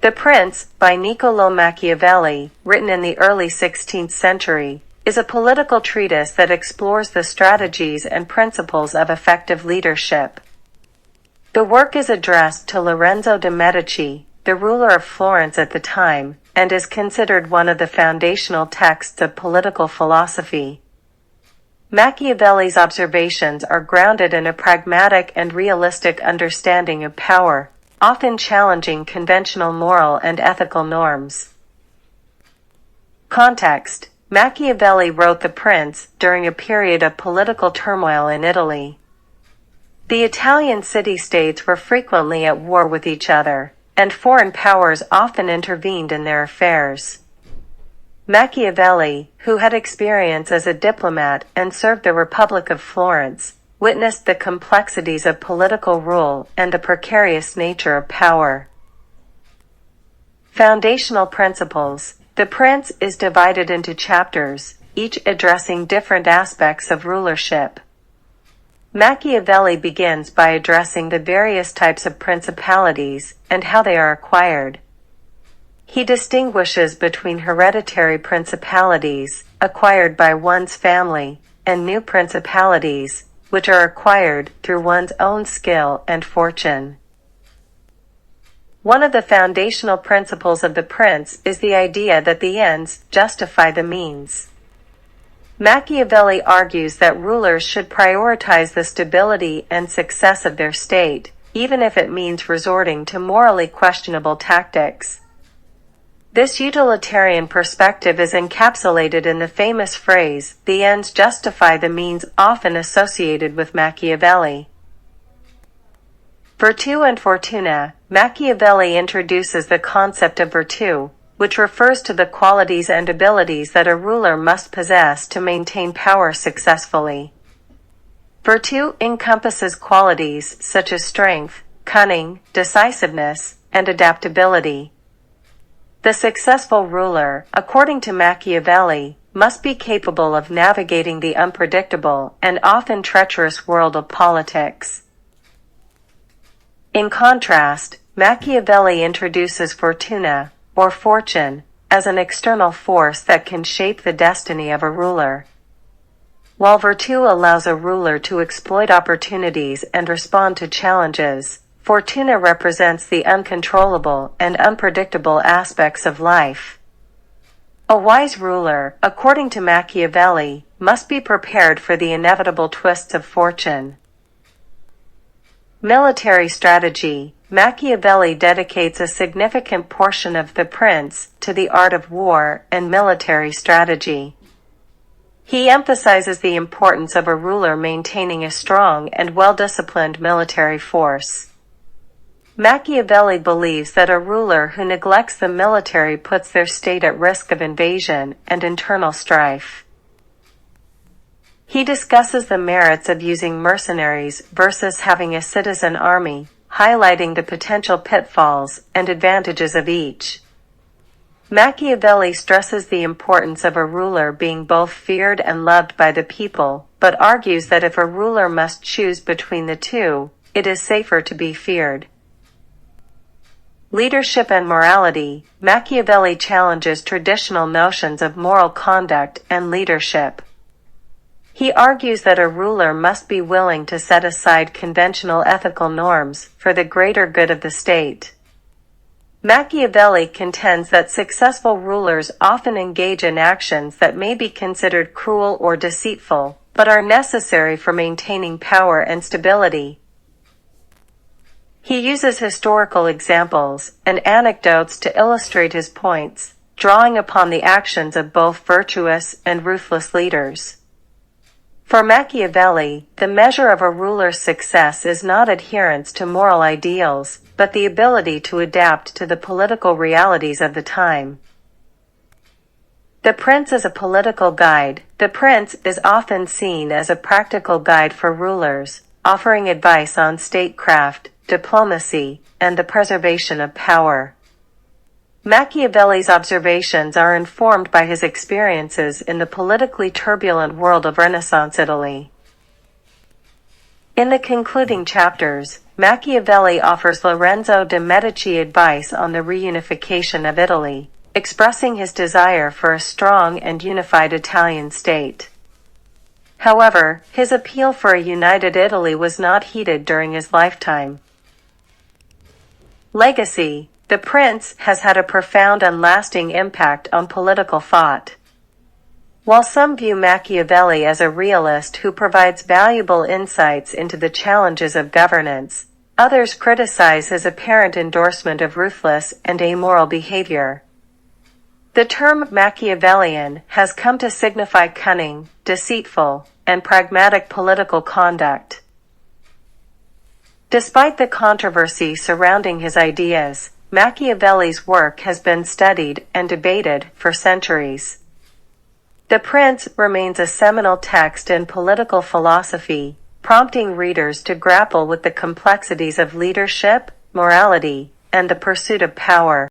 The Prince, by Niccolò Machiavelli, written in the early 16th century, is a political treatise that explores the strategies and principles of effective leadership. The work is addressed to Lorenzo de' Medici, the ruler of Florence at the time, and is considered one of the foundational texts of political philosophy. Machiavelli's observations are grounded in a pragmatic and realistic understanding of power, often challenging conventional moral and ethical norms. Context: Machiavelli wrote The Prince during a period of political turmoil in Italy. The Italian city-states were frequently at war with each other, and foreign powers often intervened in their affairs. Machiavelli, who had experience as a diplomat and served the Republic of Florence, witnessed the complexities of political rule and the precarious nature of power. Foundational principles: The Prince is divided into chapters, each addressing different aspects of rulership. Machiavelli begins by addressing the various types of principalities and how they are acquired. He distinguishes between hereditary principalities, acquired by one's family, and new principalities, which are acquired through one's own skill and fortune. One of the foundational principles of The Prince is the idea that the ends justify the means. Machiavelli argues that rulers should prioritize the stability and success of their state, even if it means resorting to morally questionable tactics. This utilitarian perspective is encapsulated in the famous phrase, "The ends justify the means," often associated with Machiavelli. Virtù and Fortuna: Machiavelli introduces the concept of virtù, which refers to the qualities and abilities that a ruler must possess to maintain power successfully. Virtù encompasses qualities such as strength, cunning, decisiveness, and adaptability. The successful ruler, according to Machiavelli, must be capable of navigating the unpredictable and often treacherous world of politics. In contrast, Machiavelli introduces fortuna, or fortune, as an external force that can shape the destiny of a ruler. While virtù allows a ruler to exploit opportunities and respond to challenges, fortuna represents the uncontrollable and unpredictable aspects of life. A wise ruler, according to Machiavelli, must be prepared for the inevitable twists of fortune. Military strategy: Machiavelli dedicates a significant portion of The Prince to the art of war and military strategy. He emphasizes the importance of a ruler maintaining a strong and well-disciplined military force. Machiavelli believes that a ruler who neglects the military puts their state at risk of invasion and internal strife. He discusses the merits of using mercenaries versus having a citizen army, highlighting the potential pitfalls and advantages of each. Machiavelli stresses the importance of a ruler being both feared and loved by the people, but argues that if a ruler must choose between the two, it is safer to be feared. Leadership and morality: Machiavelli challenges traditional notions of moral conduct and leadership. He argues that a ruler must be willing to set aside conventional ethical norms for the greater good of the state. Machiavelli contends that successful rulers often engage in actions that may be considered cruel or deceitful, but are necessary for maintaining power and stability. He uses historical examples and anecdotes to illustrate his points, drawing upon the actions of both virtuous and ruthless leaders. For Machiavelli, the measure of a ruler's success is not adherence to moral ideals, but the ability to adapt to the political realities of the time. The Prince is a political guide. The Prince is often seen as a practical guide for rulers, offering advice on statecraft, diplomacy, and the preservation of power. Machiavelli's observations are informed by his experiences in the politically turbulent world of Renaissance Italy. In the concluding chapters, Machiavelli offers Lorenzo de' Medici advice on the reunification of Italy, expressing his desire for a strong and unified Italian state. However, his appeal for a united Italy was not heeded during his lifetime. Legacy: The Prince has had a profound and lasting impact on political thought. While some view Machiavelli as a realist who provides valuable insights into the challenges of governance, others criticize his apparent endorsement of ruthless and amoral behavior. The term Machiavellian has come to signify cunning, deceitful, and pragmatic political conduct. Despite the controversy surrounding his ideas, Machiavelli's work has been studied and debated for centuries. The Prince remains a seminal text in political philosophy, prompting readers to grapple with the complexities of leadership, morality, and the pursuit of power.